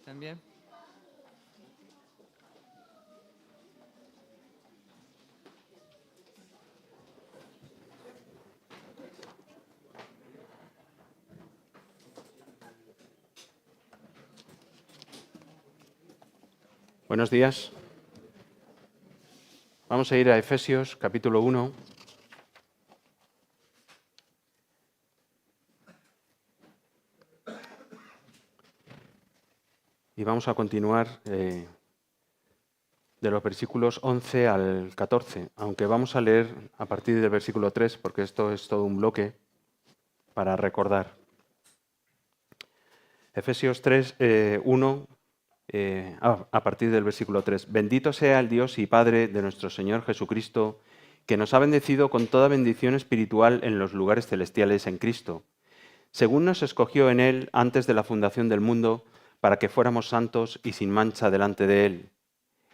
también. Buenos días. Vamos a ir a Efesios, capítulo 1. Y vamos a continuar de los versículos 11 al 14, aunque vamos a leer a partir del versículo 3, porque esto es todo un bloque para recordar. Efesios 3, 1, a partir del versículo 3. Bendito sea el Dios y Padre de nuestro Señor Jesucristo, que nos ha bendecido con toda bendición espiritual en los lugares celestiales en Cristo, según nos escogió en Él antes de la fundación del mundo, para que fuéramos santos y sin mancha delante de Él.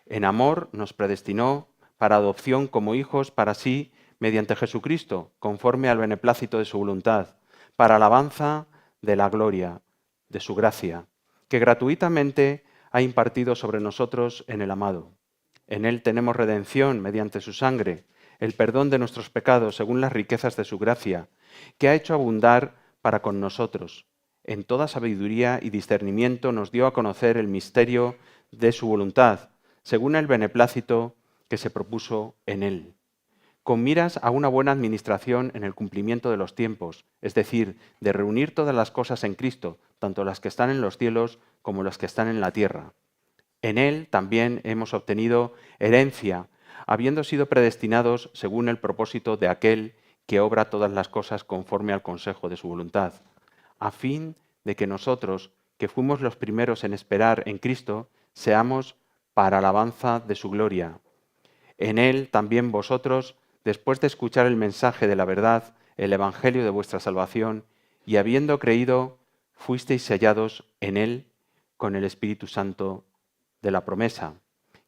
En amor nos predestinó para adopción como hijos para sí mediante Jesucristo, conforme al beneplácito de su voluntad, para alabanza de la gloria de su gracia, que gratuitamente ha impartido sobre nosotros en el amado. En Él tenemos redención mediante su sangre, el perdón de nuestros pecados según las riquezas de su gracia, que ha hecho abundar para con nosotros. En toda sabiduría y discernimiento nos dio a conocer el misterio de su voluntad, según el beneplácito que se propuso en Él, con miras a una buena administración en el cumplimiento de los tiempos, es decir, de reunir todas las cosas en Cristo, tanto las que están en los cielos como las que están en la tierra. En Él también hemos obtenido herencia, habiendo sido predestinados según el propósito de aquel que obra todas las cosas conforme al consejo de su voluntad, a fin de que nosotros, que fuimos los primeros en esperar en Cristo, seamos para alabanza de su gloria. En Él también vosotros, después de escuchar el mensaje de la verdad, el evangelio de vuestra salvación, y habiendo creído, fuisteis sellados en Él con el Espíritu Santo de la promesa,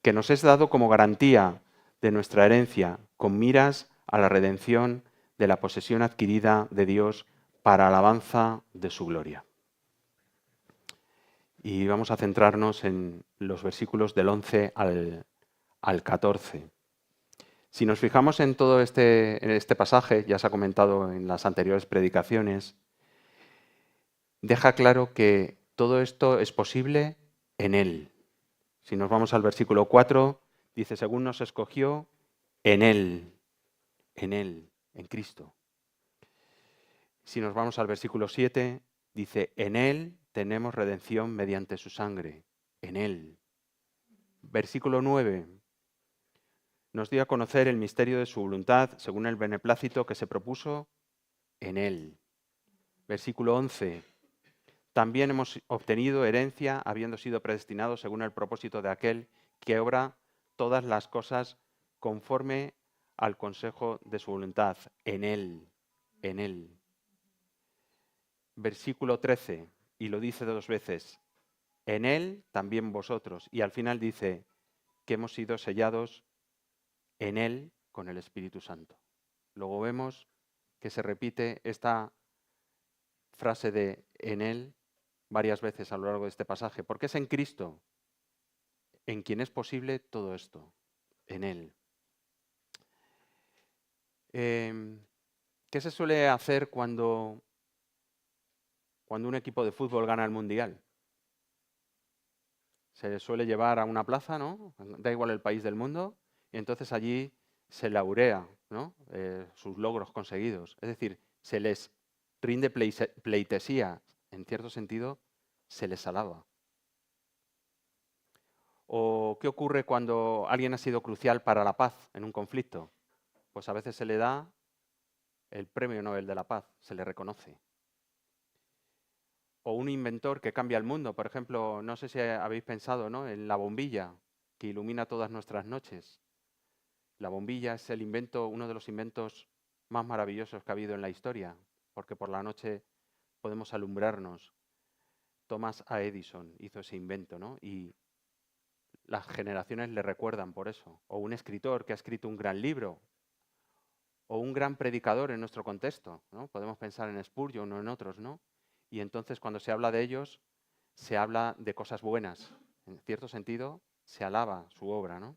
que nos es dado como garantía de nuestra herencia, con miras a la redención de la posesión adquirida de Dios para alabanza de su gloria. Y vamos a centrarnos en los versículos del 11 al 14. Si nos fijamos en todo este pasaje, ya se ha comentado en las anteriores predicaciones, deja claro que todo esto es posible en Él. Si nos vamos al versículo 4, dice, según nos escogió en Él, en Cristo. Si nos vamos al versículo 7, dice, en Él tenemos redención mediante su sangre, en Él. Versículo 9, nos dio a conocer el misterio de su voluntad según el beneplácito que se propuso en Él. Versículo 11, también hemos obtenido herencia habiendo sido predestinados según el propósito de aquel que obra todas las cosas conforme al consejo de su voluntad, en Él, en Él. Versículo 13, y lo dice 2 veces, en Él también vosotros. Y al final dice que hemos sido sellados en Él con el Espíritu Santo. Luego vemos que se repite esta frase de en Él varias veces a lo largo de este pasaje, porque es en Cristo en quien es posible todo esto, en Él. ¿Qué se suele hacer cuando un equipo de fútbol gana el Mundial? Se le suele llevar a una plaza, ¿no? Da igual el país del mundo, y entonces allí se laurea, ¿no? Sus logros conseguidos. Es decir, se les rinde pleitesía, en cierto sentido, se les alaba. ¿O qué ocurre cuando alguien ha sido crucial para la paz en un conflicto? Pues a veces se le da el Premio Nobel de la Paz, se le reconoce. O un inventor que cambia el mundo, por ejemplo, no sé si habéis pensado, ¿no?, en la bombilla que ilumina todas nuestras noches. La bombilla es uno de los inventos más maravillosos que ha habido en la historia, porque por la noche podemos alumbrarnos. Thomas A. Edison hizo ese invento, ¿no? Y las generaciones le recuerdan por eso. O un escritor que ha escrito un gran libro, o un gran predicador en nuestro contexto, ¿no? Podemos pensar en Spurgeon o en otros, ¿no? Y entonces cuando se habla de ellos, se habla de cosas buenas. En cierto sentido, se alaba su obra, ¿no?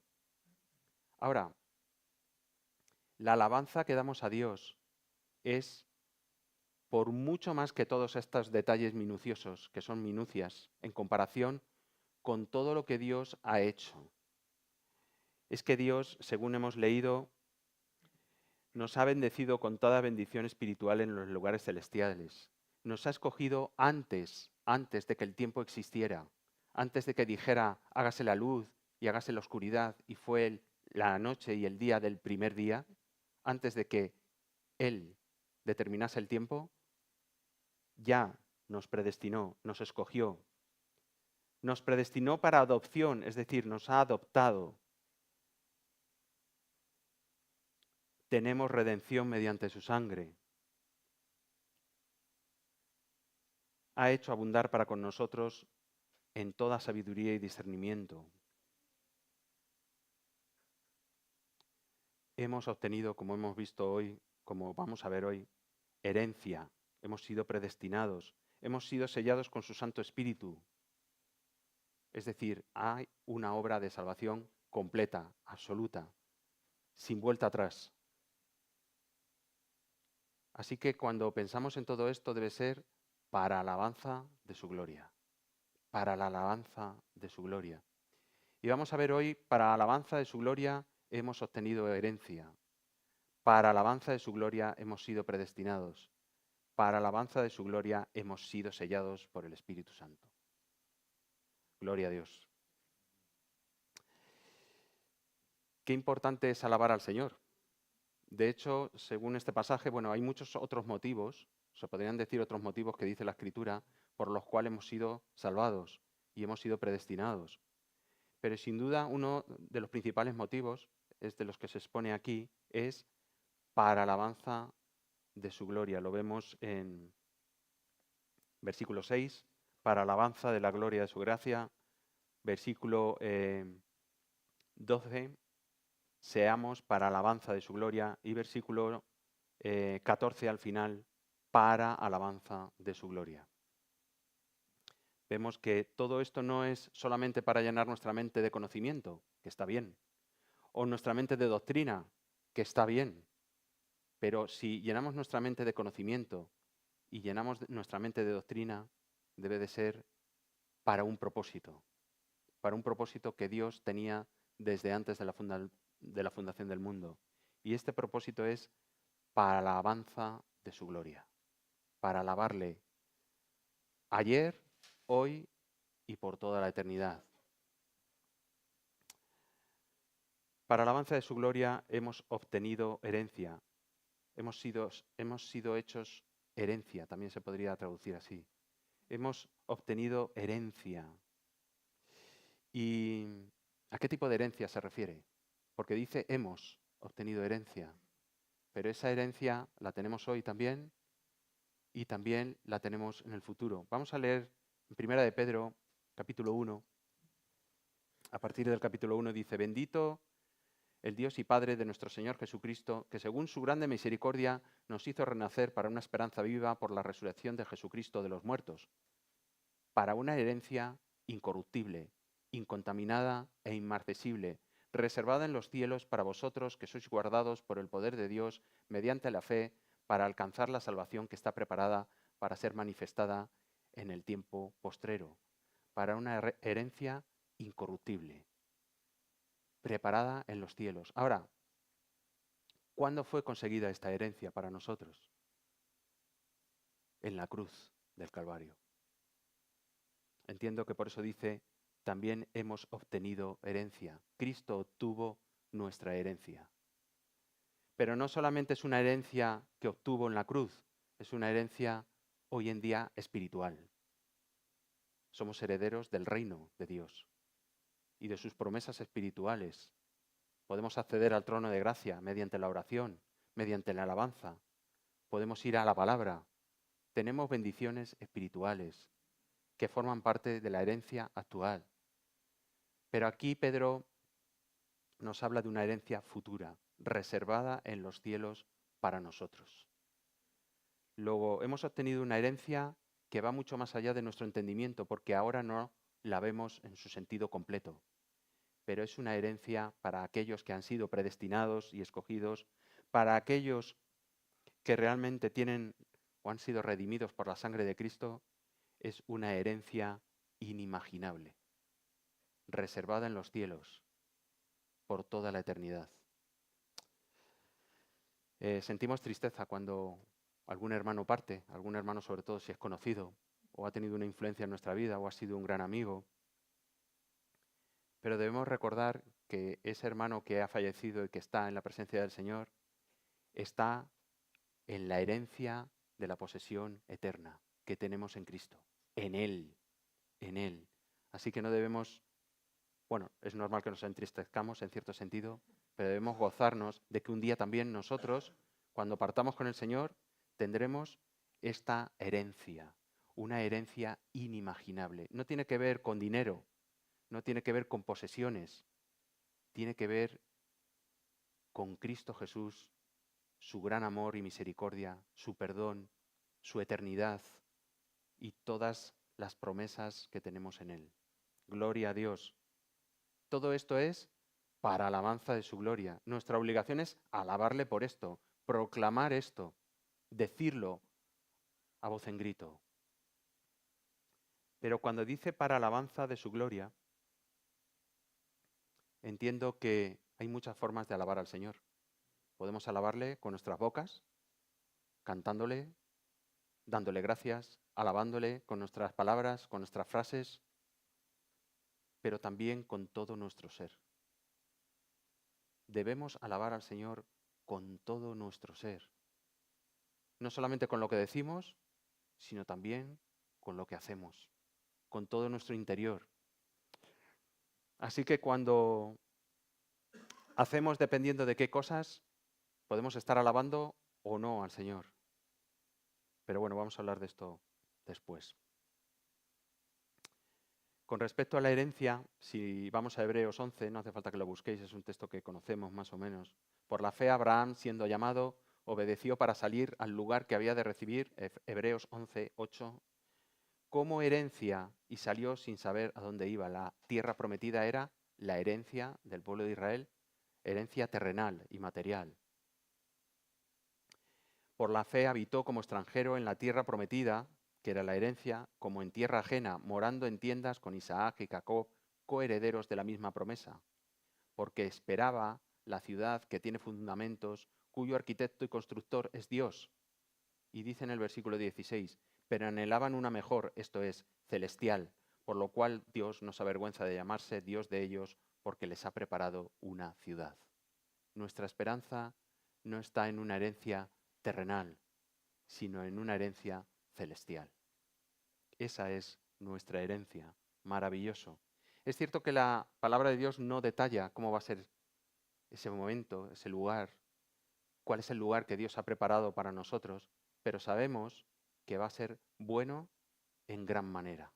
Ahora, la alabanza que damos a Dios es por mucho más que todos estos detalles minuciosos, que son minucias, en comparación con todo lo que Dios ha hecho. Es que Dios, según hemos leído, nos ha bendecido con toda bendición espiritual en los lugares celestiales. Nos ha escogido antes de que el tiempo existiera, antes de que dijera, hágase la luz y hágase la oscuridad, y fue la noche y el día del primer día, antes de que Él determinase el tiempo, ya nos predestinó, nos escogió. Nos predestinó para adopción, es decir, nos ha adoptado. Tenemos redención mediante su sangre. Ha hecho abundar para con nosotros en toda sabiduría y discernimiento. Hemos obtenido, como hemos visto hoy, como vamos a ver hoy, herencia. Hemos sido predestinados. Hemos sido sellados con su Santo Espíritu. Es decir, hay una obra de salvación completa, absoluta, sin vuelta atrás. Así que cuando pensamos en todo esto debe ser para alabanza de su gloria. Para la alabanza de su gloria. Y vamos a ver hoy, para alabanza de su gloria hemos obtenido herencia. Para alabanza de su gloria hemos sido predestinados. Para alabanza de su gloria hemos sido sellados por el Espíritu Santo. Gloria a Dios. Qué importante es alabar al Señor. De hecho, según este pasaje, bueno, hay muchos otros motivos, se podrían decir otros motivos que dice la Escritura, por los cuales hemos sido salvados y hemos sido predestinados. Pero sin duda uno de los principales motivos, es de los que se expone aquí, es para alabanza de su gloria. Lo vemos en versículo 6, para alabanza de la gloria de su gracia. Versículo 12, seamos para alabanza de su gloria. Y versículo 14 al final, para alabanza de su gloria. Vemos que todo esto no es solamente para llenar nuestra mente de conocimiento, que está bien, o nuestra mente de doctrina, que está bien, pero si llenamos nuestra mente de conocimiento y llenamos nuestra mente de doctrina, debe de ser para un propósito que Dios tenía desde antes de la fundación del mundo. Y este propósito es para la alabanza de su gloria, para alabarle ayer, hoy y por toda la eternidad. Para la alabanza de su gloria hemos obtenido herencia, hemos sido hechos herencia, también se podría traducir así. Hemos obtenido herencia. ¿Y a qué tipo de herencia se refiere? Porque dice hemos obtenido herencia, pero esa herencia la tenemos hoy también y también la tenemos en el futuro. Vamos a leer en Primera de Pedro, capítulo 1. A partir del capítulo 1 dice, bendito el Dios y Padre de nuestro Señor Jesucristo, que según su grande misericordia nos hizo renacer para una esperanza viva por la resurrección de Jesucristo de los muertos, para una herencia incorruptible, incontaminada e inmarcesible, reservada en los cielos para vosotros que sois guardados por el poder de Dios mediante la fe para alcanzar la salvación que está preparada para ser manifestada en el tiempo postrero, para una herencia incorruptible, preparada en los cielos. Ahora, ¿cuándo fue conseguida esta herencia para nosotros? En la cruz del Calvario. Entiendo que por eso dice, también hemos obtenido herencia. Cristo obtuvo nuestra herencia. Pero no solamente es una herencia que obtuvo en la cruz, es una herencia hoy en día espiritual. Somos herederos del reino de Dios y de sus promesas espirituales. Podemos acceder al trono de gracia mediante la oración, mediante la alabanza. Podemos ir a la palabra. Tenemos bendiciones espirituales que forman parte de la herencia actual. Pero aquí Pedro nos habla de una herencia futura, reservada en los cielos para nosotros. Luego, hemos obtenido una herencia que va mucho más allá de nuestro entendimiento, porque ahora no la vemos en su sentido completo. Pero es una herencia para aquellos que han sido predestinados y escogidos, para aquellos que realmente tienen o han sido redimidos por la sangre de Cristo, es una herencia inimaginable, reservada en los cielos por toda la eternidad. Sentimos tristeza cuando algún hermano parte, algún hermano sobre todo si es conocido, o ha tenido una influencia en nuestra vida, o ha sido un gran amigo. Pero debemos recordar que ese hermano que ha fallecido y que está en la presencia del Señor, está en la herencia de la posesión eterna que tenemos en Cristo, en Él, en Él. Así que no debemos, bueno, es normal que nos entristezcamos en cierto sentido, pero debemos gozarnos de que un día también nosotros, cuando partamos con el Señor, tendremos esta herencia, una herencia inimaginable. No tiene que ver con dinero, no tiene que ver con posesiones, tiene que ver con Cristo Jesús, su gran amor y misericordia, su perdón, su eternidad y todas las promesas que tenemos en Él. Gloria a Dios. Todo esto es para alabanza de su gloria. Nuestra obligación es alabarle por esto, proclamar esto, decirlo a voz en grito. Pero cuando dice para alabanza de su gloria, entiendo que hay muchas formas de alabar al Señor. Podemos alabarle con nuestras bocas, cantándole, dándole gracias, alabándole con nuestras palabras, con nuestras frases, pero también con todo nuestro ser. Debemos alabar al Señor con todo nuestro ser. No solamente con lo que decimos, sino también con lo que hacemos, con todo nuestro interior. Así que cuando hacemos dependiendo de qué cosas, podemos estar alabando o no al Señor. Pero bueno, vamos a hablar de esto después. Con respecto a la herencia, si vamos a Hebreos 11, no hace falta que lo busquéis, es un texto que conocemos más o menos. Por la fe, Abraham, siendo llamado, obedeció para salir al lugar que había de recibir, Hebreos 11, 8, como herencia y salió sin saber a dónde iba. La tierra prometida era la herencia del pueblo de Israel, herencia terrenal y material. Por la fe habitó como extranjero en la tierra prometida, que era la herencia, como en tierra ajena, morando en tiendas con Isaac y Jacob, coherederos de la misma promesa, porque esperaba la ciudad que tiene fundamentos, cuyo arquitecto y constructor es Dios. Y dice en el versículo 16, pero anhelaban una mejor, esto es, celestial, por lo cual Dios no se avergüenza de llamarse Dios de ellos, porque les ha preparado una ciudad. Nuestra esperanza no está en una herencia terrenal, sino en una herencia celestial. Esa es nuestra herencia. Maravilloso. Es cierto que la palabra de Dios no detalla cómo va a ser ese momento, ese lugar, cuál es el lugar que Dios ha preparado para nosotros, pero sabemos que va a ser bueno en gran manera.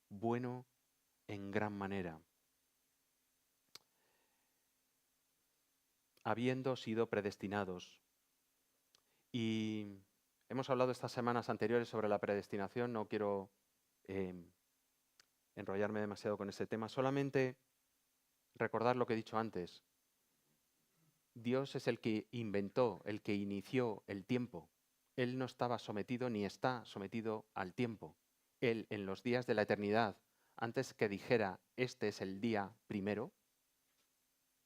Bueno en gran manera. Habiendo sido predestinados. Y hemos hablado estas semanas anteriores sobre la predestinación, no quiero enrollarme demasiado con ese tema, solamente recordar lo que he dicho antes. Dios es el que inventó, el que inició el tiempo. Él no estaba sometido ni está sometido al tiempo. Él, en los días de la eternidad, antes que dijera, este es el día primero,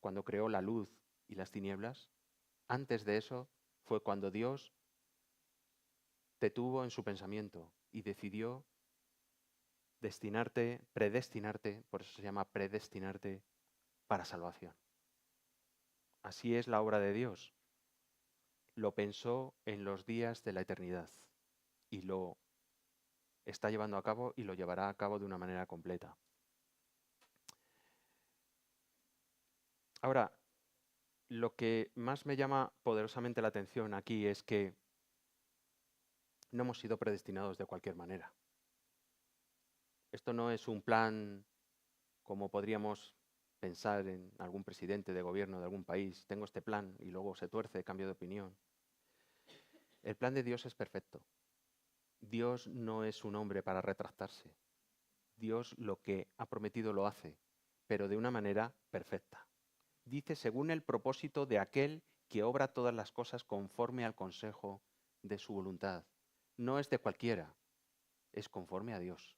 cuando creó la luz y las tinieblas, antes de eso fue cuando Dios te tuvo en su pensamiento y decidió destinarte, predestinarte, por eso se llama predestinarte para salvación. Así es la obra de Dios. Lo pensó en los días de la eternidad y lo está llevando a cabo y lo llevará a cabo de una manera completa. Ahora, lo que más me llama poderosamente la atención aquí es que no hemos sido predestinados de cualquier manera. Esto no es un plan como podríamos pensar en algún presidente de gobierno de algún país. Tengo este plan y luego se tuerce, cambio de opinión. El plan de Dios es perfecto. Dios no es un hombre para retractarse. Dios lo que ha prometido lo hace, pero de una manera perfecta. Dice, según el propósito de aquel que obra todas las cosas conforme al consejo de su voluntad. No es de cualquiera, es conforme a Dios.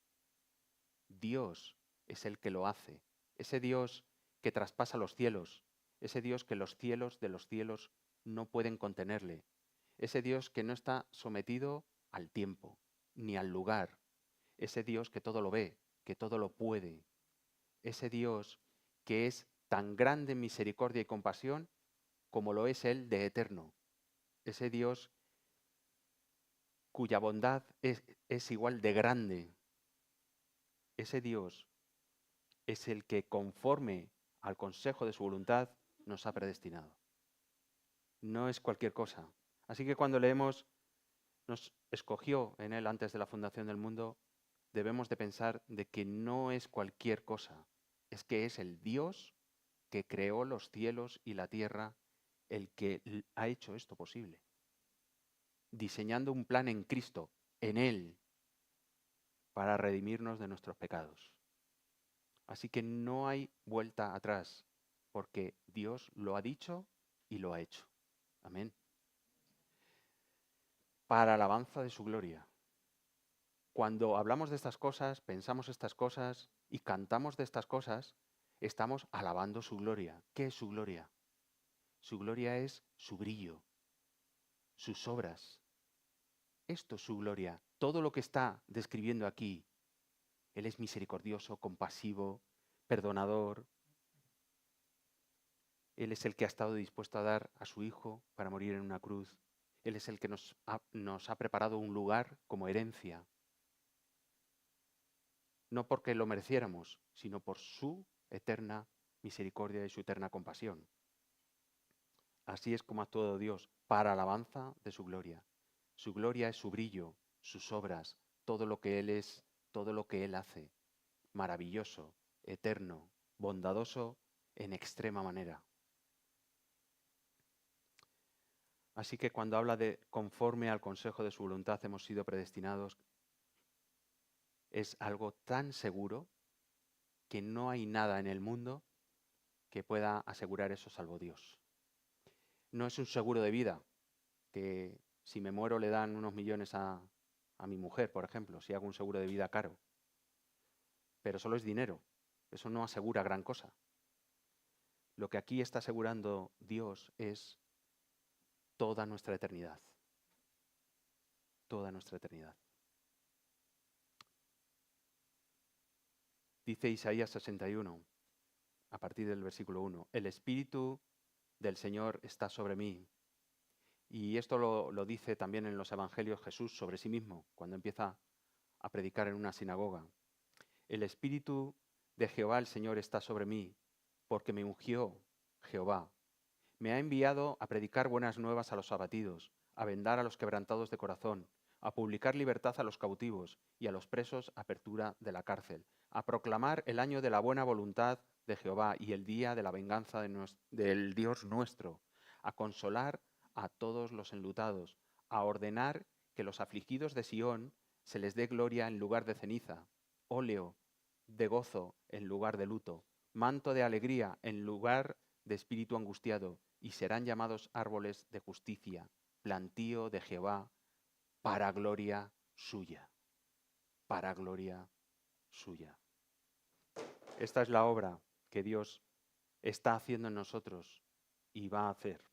Dios es el que lo hace. Ese Dios que traspasa los cielos, ese Dios que los cielos de los cielos no pueden contenerle, ese Dios que no está sometido al tiempo ni al lugar, ese Dios que todo lo ve, que todo lo puede, ese Dios que es tan grande en misericordia y compasión como lo es Él de eterno, ese Dios cuya bondad es igual de grande, ese Dios es el que conforme al consejo de su voluntad nos ha predestinado. No es cualquier cosa. Así que cuando leemos nos escogió en Él antes de la fundación del mundo, debemos de pensar de que no es cualquier cosa, es que es el Dios que creó los cielos y la tierra, el que ha hecho esto posible, diseñando un plan en Cristo, en Él, para redimirnos de nuestros pecados. Así que no hay vuelta atrás, porque Dios lo ha dicho y lo ha hecho. Amén. Para alabanza de su gloria. Cuando hablamos de estas cosas, pensamos estas cosas y cantamos de estas cosas, estamos alabando su gloria. ¿Qué es su gloria? Su gloria es su brillo, sus obras. Esto es su gloria. Todo lo que está describiendo aquí, Él es misericordioso, compasivo, perdonador. Él es el que ha estado dispuesto a dar a su Hijo para morir en una cruz. Él es el que nos ha preparado un lugar como herencia. No porque lo mereciéramos, sino por su eterna misericordia y su eterna compasión. Así es como ha actuado Dios, para alabanza de su gloria. Su gloria es su brillo, sus obras, todo lo que Él es, todo lo que Él hace. Maravilloso, eterno, bondadoso en extrema manera. Así que cuando habla de conforme al consejo de su voluntad hemos sido predestinados, es algo tan seguro que no hay nada en el mundo que pueda asegurar eso salvo Dios. No es un seguro de vida, que si me muero le dan unos millones a mi mujer, por ejemplo, si hago un seguro de vida caro. Pero solo es dinero, eso no asegura gran cosa. Lo que aquí está asegurando Dios es toda nuestra eternidad. Toda nuestra eternidad. Dice Isaías 61, a partir del versículo 1, el Espíritu del Señor está sobre mí. Y esto lo dice también en los Evangelios Jesús sobre sí mismo, cuando empieza a predicar en una sinagoga. El Espíritu de Jehová el Señor está sobre mí, porque me ungió Jehová. Me ha enviado a predicar buenas nuevas a los abatidos, a vendar a los quebrantados de corazón, a publicar libertad a los cautivos y a los presos apertura de la cárcel, a proclamar el año de la buena voluntad de Jehová y el día de la venganza del Dios nuestro, a consolar a todos los enlutados, a ordenar que los afligidos de Sión se les dé gloria en lugar de ceniza, óleo de gozo en lugar de luto, manto de alegría en lugar de espíritu angustiado, y serán llamados árboles de justicia, plantío de Jehová, para gloria suya, para gloria suya. Esta es la obra que Dios está haciendo en nosotros y va a hacer.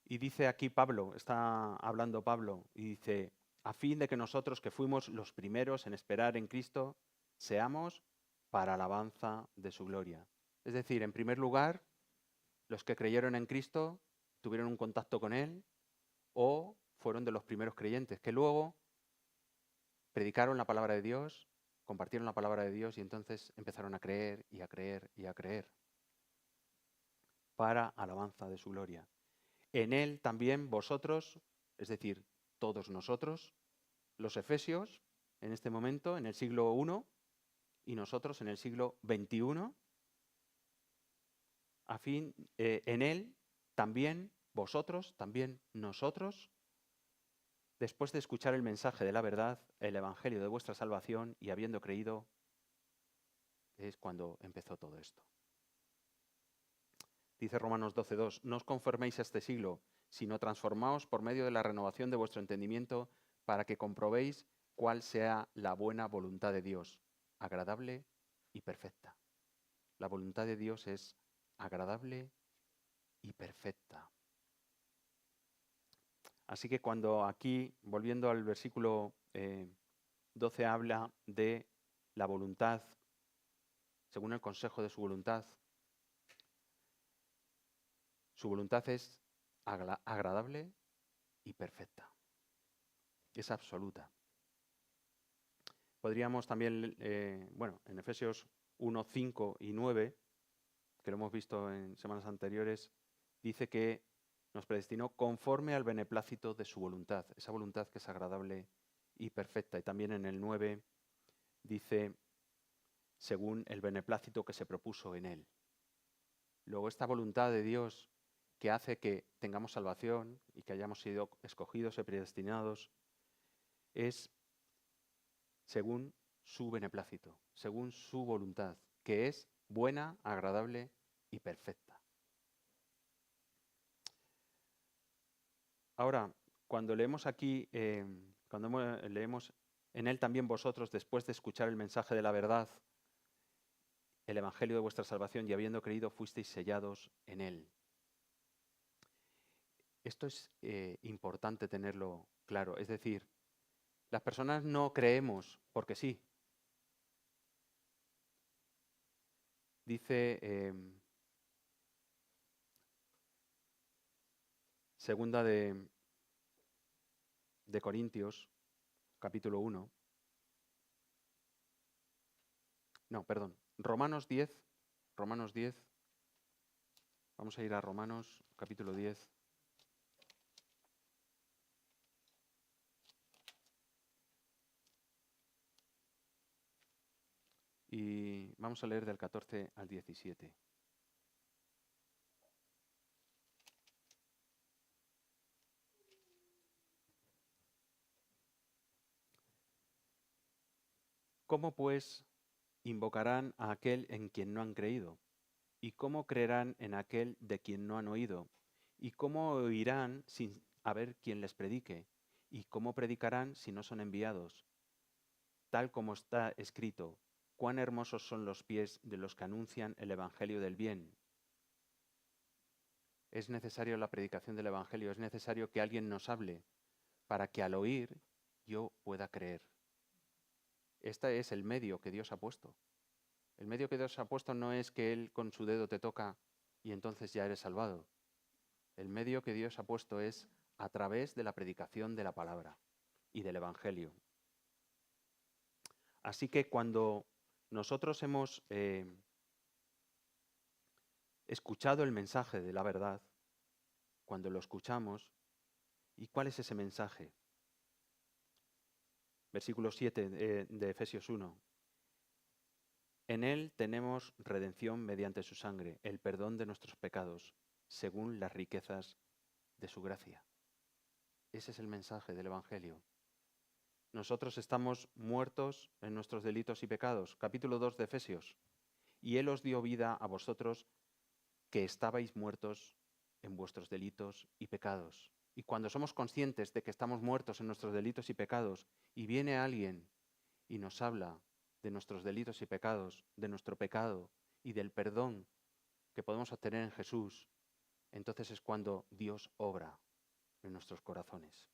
Y dice aquí Pablo, está hablando Pablo, y dice, a fin de que nosotros que fuimos los primeros en esperar en Cristo, seamos para alabanza de su gloria. Es decir, en primer lugar, los que creyeron en Cristo tuvieron un contacto con Él o fueron de los primeros creyentes, que luego predicaron la palabra de Dios, compartieron la palabra de Dios y entonces empezaron a creer y a creer y a creer para alabanza de su gloria. En Él también vosotros, es decir, todos nosotros, los efesios, en este momento, en el siglo I, y nosotros en el siglo XXI, en Él también vosotros, también nosotros, después de escuchar el mensaje de la verdad, el evangelio de vuestra salvación, y habiendo creído, es cuando empezó todo esto. Dice Romanos 12:2, no os conforméis a este siglo, sino transformaos por medio de la renovación de vuestro entendimiento para que comprobéis cuál sea la buena voluntad de Dios, agradable y perfecta. La voluntad de Dios es agradable y perfecta. Así que cuando aquí, volviendo al versículo 12, habla de la voluntad, según el consejo de su voluntad es agradable y perfecta. Es absoluta. Podríamos también, en Efesios 1, 5 y 9, que lo hemos visto en semanas anteriores, dice que nos predestinó conforme al beneplácito de su voluntad, esa voluntad que es agradable y perfecta. Y también en el 9 dice, según el beneplácito que se propuso en él. Luego, esta voluntad de Dios que hace que tengamos salvación y que hayamos sido escogidos y predestinados, es según su beneplácito, según su voluntad, que es buena, agradable y perfecta. Ahora, cuando leemos aquí, leemos en él también vosotros, después de escuchar el mensaje de la verdad, el evangelio de vuestra salvación, y habiendo creído, fuisteis sellados en él. Esto es importante tenerlo claro. Es decir, las personas no creemos porque sí. Dice segunda de Corintios, capítulo 1. No, perdón. Romanos 10. Romanos 10. Vamos a ir a Romanos, capítulo 10. Y vamos a leer del 14 al 17. ¿Cómo pues invocarán a aquel en quien no han creído? ¿Y cómo creerán en aquel de quien no han oído? ¿Y cómo oirán sin haber quien les predique? ¿Y cómo predicarán si no son enviados? Tal como está escrito, cuán hermosos son los pies de los que anuncian el Evangelio del bien. Es necesario la predicación del Evangelio, es necesario que alguien nos hable para que al oír yo pueda creer. Este es el medio que Dios ha puesto. El medio que Dios ha puesto no es que Él con su dedo te toca y entonces ya eres salvado. El medio que Dios ha puesto es a través de la predicación de la palabra y del Evangelio. Así que cuando nosotros hemos escuchado el mensaje de la verdad, cuando lo escuchamos, ¿y cuál es ese mensaje? Versículo 7 de Efesios 1. En Él tenemos redención mediante su sangre, el perdón de nuestros pecados, según las riquezas de su gracia. Ese es el mensaje del Evangelio. Nosotros estamos muertos en nuestros delitos y pecados. Capítulo 2 de Efesios. Y Él os dio vida a vosotros que estabais muertos en vuestros delitos y pecados. Y cuando somos conscientes de que estamos muertos en nuestros delitos y pecados, y viene alguien y nos habla de nuestros delitos y pecados, de nuestro pecado y del perdón que podemos obtener en Jesús, entonces es cuando Dios obra en nuestros corazones.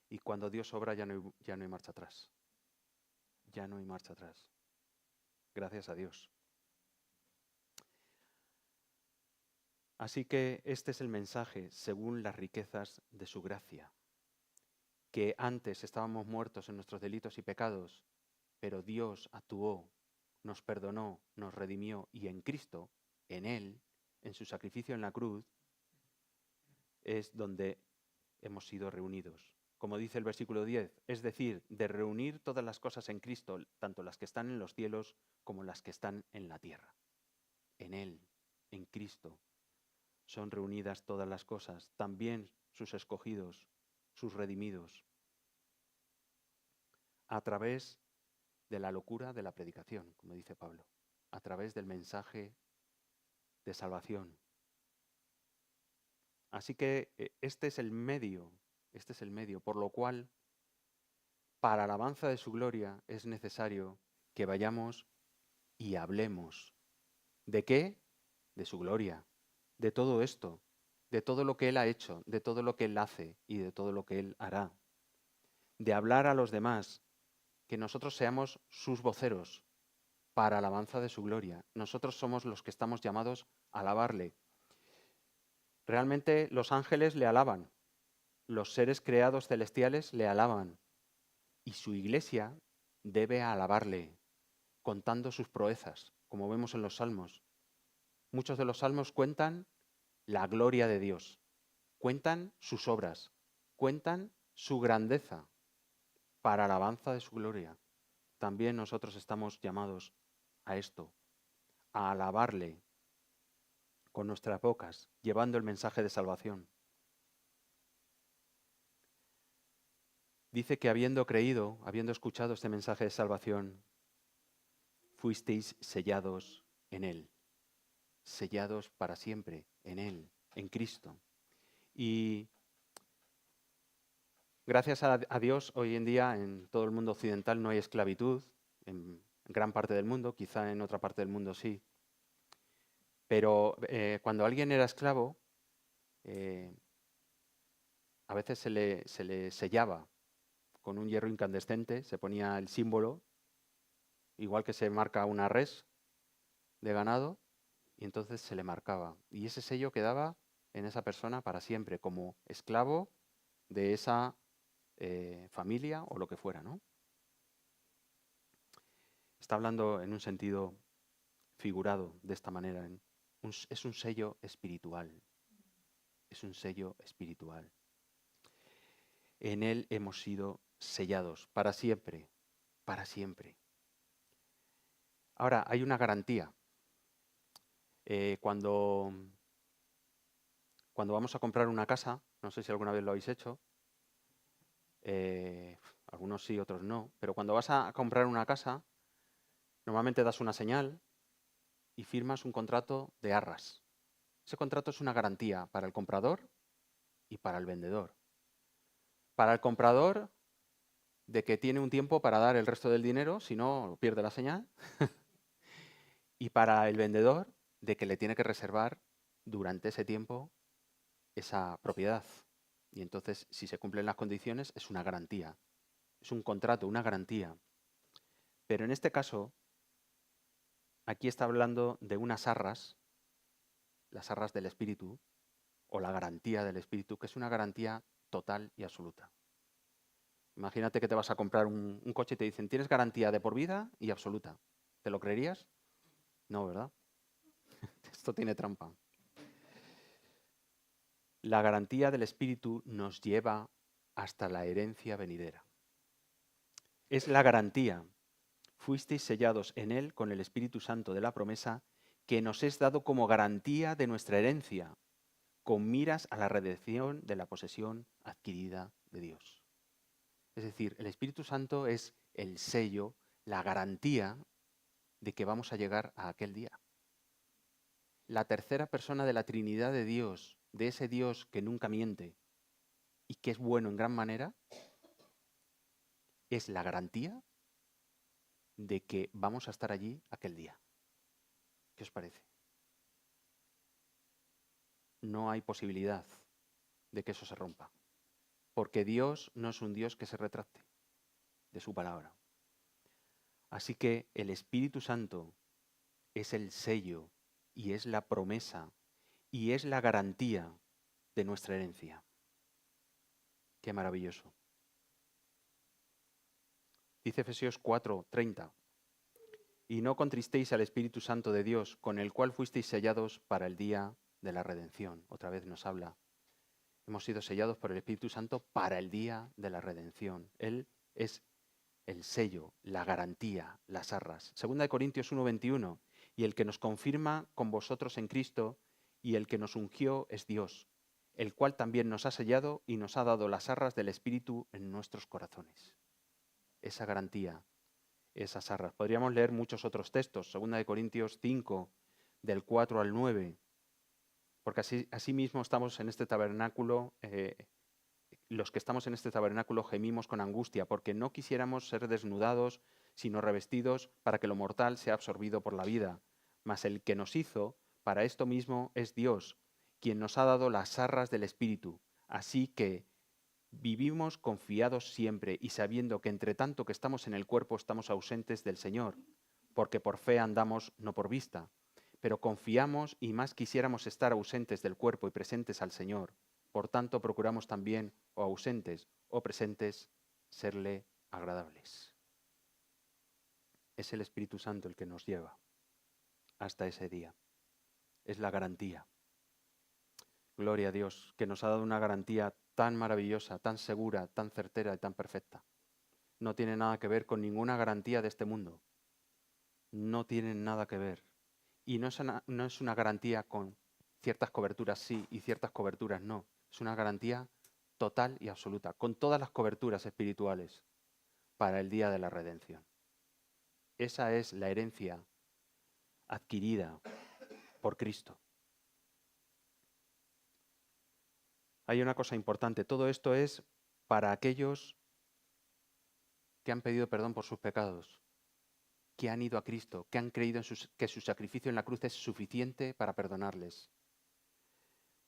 Y cuando Dios obra ya no hay marcha atrás. Ya no hay marcha atrás. Gracias a Dios. Así que este es el mensaje según las riquezas de su gracia. Que antes estábamos muertos en nuestros delitos y pecados, pero Dios actuó, nos perdonó, nos redimió y en Cristo, en Él, en su sacrificio en la cruz, es donde hemos sido reunidos. Como dice el versículo 10, es decir, de reunir todas las cosas en Cristo, tanto las que están en los cielos como las que están en la tierra. En Él, en Cristo, son reunidas todas las cosas, también sus escogidos, sus redimidos, a través de la locura de la predicación, como dice Pablo, a través del mensaje de salvación. Así que este es el medio, por lo cual, para la alabanza de su gloria, es necesario que vayamos y hablemos. ¿De qué? De su gloria, de todo esto, de todo lo que Él ha hecho, de todo lo que Él hace y de todo lo que Él hará. De hablar a los demás, que nosotros seamos sus voceros para alabanza de su gloria. Nosotros somos los que estamos llamados a alabarle. Realmente los ángeles le alaban, los seres creados celestiales le alaban y su iglesia debe alabarle, contando sus proezas, como vemos en los salmos. Muchos de los salmos cuentan la gloria de Dios, cuentan sus obras, cuentan su grandeza para alabanza de su gloria. También nosotros estamos llamados a esto, a alabarle con nuestras bocas, llevando el mensaje de salvación. Dice que habiendo creído, habiendo escuchado este mensaje de salvación, fuisteis sellados en Él, sellados para siempre en Él, en Cristo. Y gracias a Dios, hoy en día en todo el mundo occidental no hay esclavitud, en gran parte del mundo, quizá en otra parte del mundo sí. Pero cuando alguien era esclavo, a veces se le sellaba con un hierro incandescente, se ponía el símbolo, igual que se marca una res de ganado, y entonces se le marcaba. Y ese sello quedaba en esa persona para siempre, como esclavo de esa familia o lo que fuera, ¿no? Está hablando en un sentido figurado de esta manera. Es un sello espiritual. Es un sello espiritual. En Él hemos sido sellados para siempre, para siempre. Ahora, hay una garantía. Cuando vamos a comprar una casa, no sé si alguna vez lo habéis hecho, algunos sí, otros no, pero cuando vas a comprar una casa, normalmente das una señal y firmas un contrato de arras. Ese contrato es una garantía para el comprador y para el vendedor. Para el comprador, de que tiene un tiempo para dar el resto del dinero, si no, pierde la señal. Y para el vendedor, de que le tiene que reservar durante ese tiempo esa propiedad. Y entonces, si se cumplen las condiciones, es una garantía. Es un contrato, una garantía. Pero en este caso, aquí está hablando de unas arras, las arras del Espíritu, o la garantía del Espíritu, que es una garantía total y absoluta. Imagínate que te vas a comprar un coche y te dicen, tienes garantía de por vida y absoluta. ¿Te lo creerías? No, ¿verdad? Esto tiene trampa. La garantía del Espíritu nos lleva hasta la herencia venidera. Es la garantía. Fuisteis sellados en Él con el Espíritu Santo de la promesa que nos es dado como garantía de nuestra herencia, con miras a la redención de la posesión adquirida de Dios. Es decir, el Espíritu Santo es el sello, la garantía de que vamos a llegar a aquel día. La tercera persona de la Trinidad de Dios, de ese Dios que nunca miente y que es bueno en gran manera, es la garantía de que vamos a estar allí aquel día. ¿Qué os parece? No hay posibilidad de que eso se rompa, porque Dios no es un Dios que se retracte de su palabra. Así que el Espíritu Santo es el sello y es la promesa y es la garantía de nuestra herencia. Qué maravilloso. Dice Efesios 4:30, y no contristéis al Espíritu Santo de Dios, con el cual fuisteis sellados para el día de la redención. Otra vez nos habla. Hemos sido sellados por el Espíritu Santo para el día de la redención. Él es el sello, la garantía, las arras. Segunda de Corintios 1:21, y el que nos confirma con vosotros en Cristo y el que nos ungió es Dios, el cual también nos ha sellado y nos ha dado las arras del Espíritu en nuestros corazones. Esa garantía, esas arras. Podríamos leer muchos otros textos, 2 Corintios 5, del 4 al 9, porque así mismo estamos en este tabernáculo, los que estamos en este tabernáculo gemimos con angustia, porque no quisiéramos ser desnudados, sino revestidos para que lo mortal sea absorbido por la vida. Mas el que nos hizo, para esto mismo, es Dios, quien nos ha dado las arras del Espíritu. Así que vivimos confiados siempre y sabiendo que entre tanto que estamos en el cuerpo estamos ausentes del Señor, porque por fe andamos, no por vista. Pero confiamos y más quisiéramos estar ausentes del cuerpo y presentes al Señor. Por tanto, procuramos también, o ausentes o presentes, serle agradables. Es el Espíritu Santo el que nos lleva hasta ese día. Es la garantía. Gloria a Dios, que nos ha dado una garantía tan maravillosa, tan segura, tan certera y tan perfecta. No tiene nada que ver con ninguna garantía de este mundo. No tienen nada que ver. Y no es una garantía con ciertas coberturas sí y ciertas coberturas no. Es una garantía total y absoluta, con todas las coberturas espirituales para el día de la redención. Esa es la herencia adquirida por Cristo. Hay una cosa importante, todo esto es para aquellos que han pedido perdón por sus pecados, que han ido a Cristo, que han creído que su sacrificio en la cruz es suficiente para perdonarles.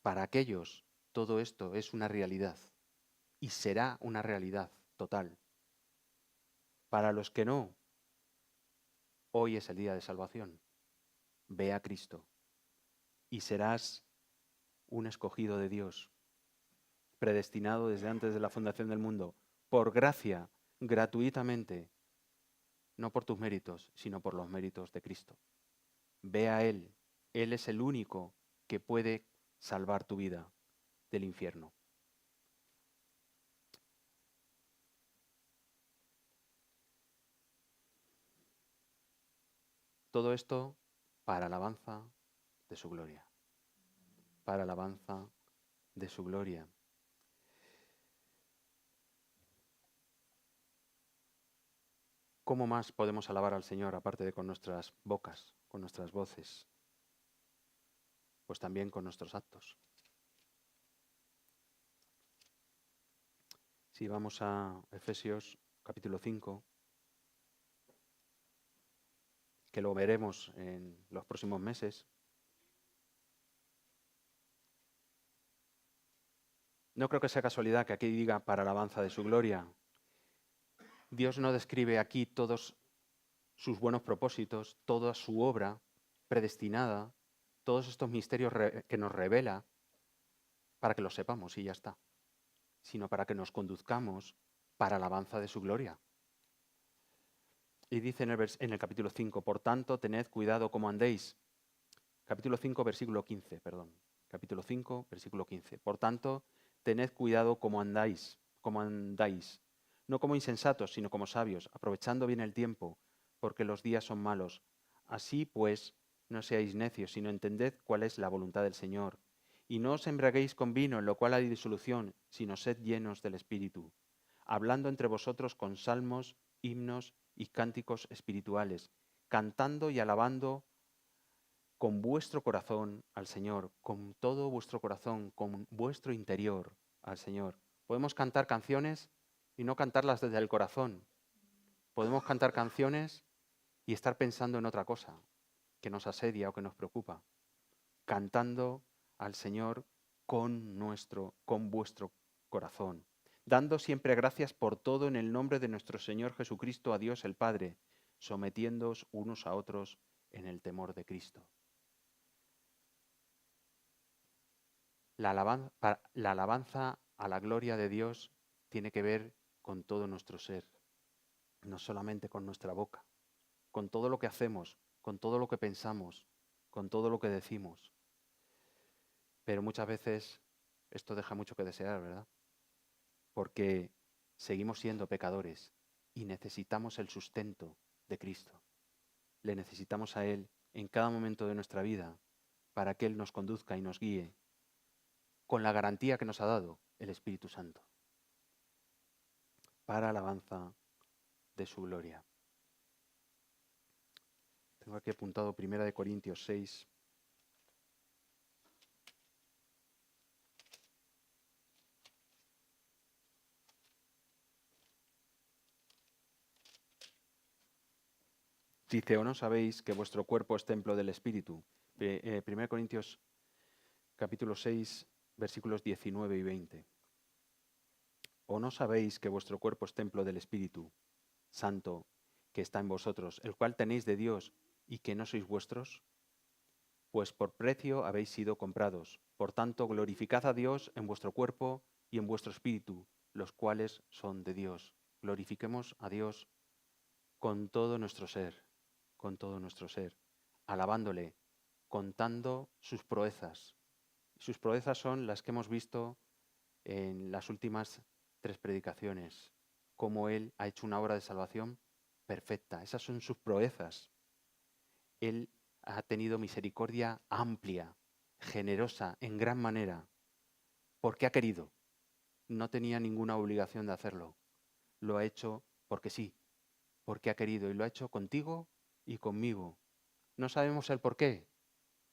Para aquellos, todo esto es una realidad y será una realidad total. Para los que no, hoy es el día de salvación. Ve a Cristo y serás un escogido de Dios, predestinado desde antes de la fundación del mundo, por gracia, gratuitamente, no por tus méritos, sino por los méritos de Cristo. Ve a Él. Él es el único que puede salvar tu vida del infierno. Todo esto para alabanza de su gloria. Para alabanza de su gloria. ¿Cómo más podemos alabar al Señor aparte de con nuestras bocas, con nuestras voces? Pues también con nuestros actos. Si vamos a Efesios capítulo 5, que lo veremos en los próximos meses, no creo que sea casualidad que aquí diga para alabanza de su gloria. Dios no describe aquí todos sus buenos propósitos, toda su obra predestinada, todos estos misterios que nos revela para que los sepamos y ya está, sino para que nos conduzcamos para alabanza de su gloria. Y dice en el capítulo 5, por tanto, tened cuidado como andéis. Capítulo 5, versículo 15, perdón. Capítulo 5, versículo 15. Por tanto, tened cuidado como andáis, no como insensatos, sino como sabios, aprovechando bien el tiempo, porque los días son malos. Así pues, no seáis necios, sino entended cuál es la voluntad del Señor. Y no os embriaguéis con vino, en lo cual hay disolución, sino sed llenos del Espíritu, hablando entre vosotros con salmos, himnos y cánticos espirituales, cantando y alabando con vuestro corazón al Señor, con todo vuestro corazón, con vuestro interior al Señor. Podemos cantar canciones y no cantarlas desde el corazón. Podemos cantar canciones y estar pensando en otra cosa que nos asedia o que nos preocupa. Cantando al Señor con vuestro corazón. Dando siempre gracias por todo en el nombre de nuestro Señor Jesucristo a Dios el Padre, sometiéndoos unos a otros en el temor de Cristo. La alabanza a la gloria de Dios tiene que ver con todo nuestro ser, no solamente con nuestra boca, con todo lo que hacemos, con todo lo que pensamos, con todo lo que decimos. Pero muchas veces esto deja mucho que desear, ¿verdad? Porque seguimos siendo pecadores y necesitamos el sustento de Cristo. Le necesitamos a Él en cada momento de nuestra vida para que Él nos conduzca y nos guíe con la garantía que nos ha dado el Espíritu Santo, para alabanza de su gloria. Tengo aquí apuntado 1 Corintios 6. Dice, ¿o no sabéis que vuestro cuerpo es templo del Espíritu? 1 Corintios capítulo 6, versículos 19 y 20. ¿O no sabéis que vuestro cuerpo es templo del Espíritu Santo que está en vosotros, el cual tenéis de Dios y que no sois vuestros? Pues por precio habéis sido comprados. Por tanto, glorificad a Dios en vuestro cuerpo y en vuestro espíritu, los cuales son de Dios. Glorifiquemos a Dios con todo nuestro ser, alabándole, contando sus proezas. Sus proezas son las que hemos visto en las últimas 3 predicaciones, cómo Él ha hecho una obra de salvación perfecta. Esas son sus proezas. Él ha tenido misericordia amplia, generosa, en gran manera, porque ha querido. No tenía ninguna obligación de hacerlo. Lo ha hecho porque sí, porque ha querido, y lo ha hecho contigo y conmigo. ¿No sabemos el por qué?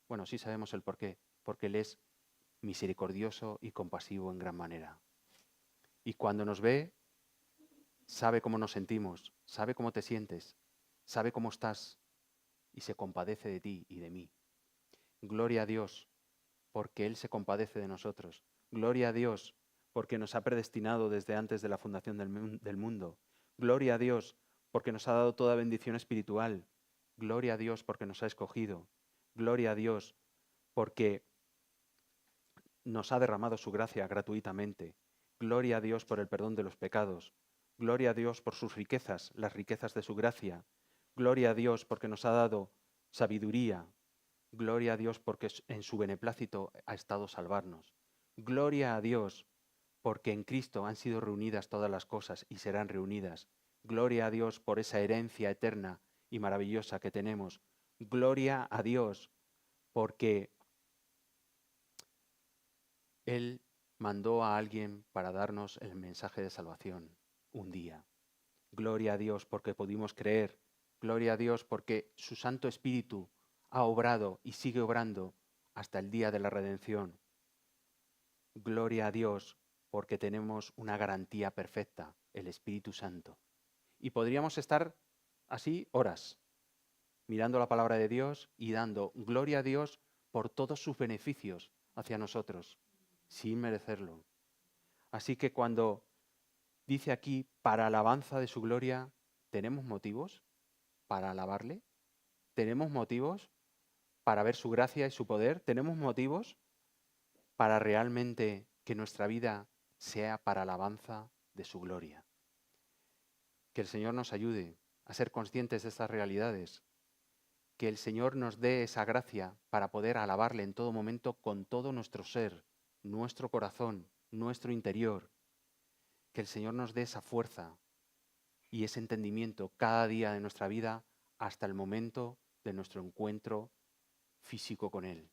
Bueno, sí sabemos el por qué, porque Él es misericordioso y compasivo en gran manera. Y cuando nos ve, sabe cómo nos sentimos, sabe cómo te sientes, sabe cómo estás y se compadece de ti y de mí. Gloria a Dios, porque Él se compadece de nosotros. Gloria a Dios, porque nos ha predestinado desde antes de la fundación del mundo. Gloria a Dios, porque nos ha dado toda bendición espiritual. Gloria a Dios, porque nos ha escogido. Gloria a Dios, porque nos ha derramado su gracia gratuitamente. Gloria a Dios por el perdón de los pecados. Gloria a Dios por sus riquezas, las riquezas de su gracia. Gloria a Dios porque nos ha dado sabiduría. Gloria a Dios porque en su beneplácito ha estado salvarnos. Gloria a Dios porque en Cristo han sido reunidas todas las cosas y serán reunidas. Gloria a Dios por esa herencia eterna y maravillosa que tenemos. Gloria a Dios porque Él mandó a alguien para darnos el mensaje de salvación un día. Gloria a Dios porque pudimos creer. Gloria a Dios porque su Santo Espíritu ha obrado y sigue obrando hasta el día de la redención. Gloria a Dios porque tenemos una garantía perfecta, el Espíritu Santo. Y podríamos estar así horas, mirando la palabra de Dios y dando gloria a Dios por todos sus beneficios hacia nosotros, sin merecerlo. Así que cuando dice aquí, para alabanza de su gloria, ¿tenemos motivos para alabarle? ¿Tenemos motivos para ver su gracia y su poder? ¿Tenemos motivos para realmente que nuestra vida sea para alabanza de su gloria? Que el Señor nos ayude a ser conscientes de estas realidades. Que el Señor nos dé esa gracia para poder alabarle en todo momento con todo nuestro ser, nuestro corazón, nuestro interior. Que el Señor nos dé esa fuerza y ese entendimiento cada día de nuestra vida hasta el momento de nuestro encuentro físico con Él.